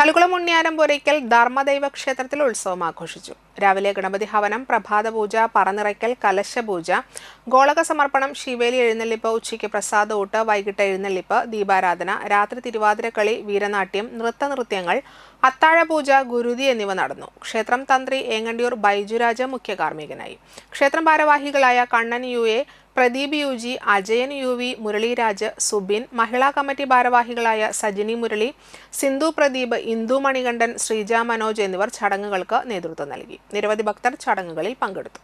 കലുകുളം ഉണ്ണിയാരംപുരയ്ക്കൽ ധർമ്മദൈവ ക്ഷേത്രത്തിൽ ഉത്സവം ആഘോഷിച്ചു. രാവിലെ ഗണപതി ഹവനം, പ്രഭാതപൂജ, പറനിറയ്ക്കൽ, കലശപൂജ, ഗോളക സമർപ്പണം, ശിവേലി എഴുന്നള്ളിപ്പ്, ഉച്ചയ്ക്ക് പ്രസാദഊട്ട്, വൈകിട്ട് എഴുന്നള്ളിപ്പ്, ദീപാരാധന, രാത്രി തിരുവാതിരക്കളി, വീരനാട്യം, നൃത്തനൃത്യങ്ങൾ, അത്താഴപൂജ, ഗുരുതി എന്നിവ നടന്നു. ക്ഷേത്രം തന്ത്രി ഏങ്ങണ്ടിയൂർ ബൈജുരാജ് മുഖ്യ കാർമ്മികനായി. ക്ഷേത്രം ഭാരവാഹികളായ കണ്ണൻ യു.എ, പ്രദീപ് യു.ജി, അജയൻ യു.വി, മുരളീരാജ്, സുബിൻ, മഹിളാ കമ്മിറ്റി ഭാരവാഹികളായ സജിനി മുരളി, സിന്ധു പ്രദീപ്, ഇന്ദു മണികണ്ഠൻ, ശ്രീജ മനോജ് എന്നിവർ ചടങ്ങുകൾക്ക് നേതൃത്വം നൽകി. നിരവധി ഭക്തർ ചടങ്ങുകളിൽ പങ്കെടുത്തു.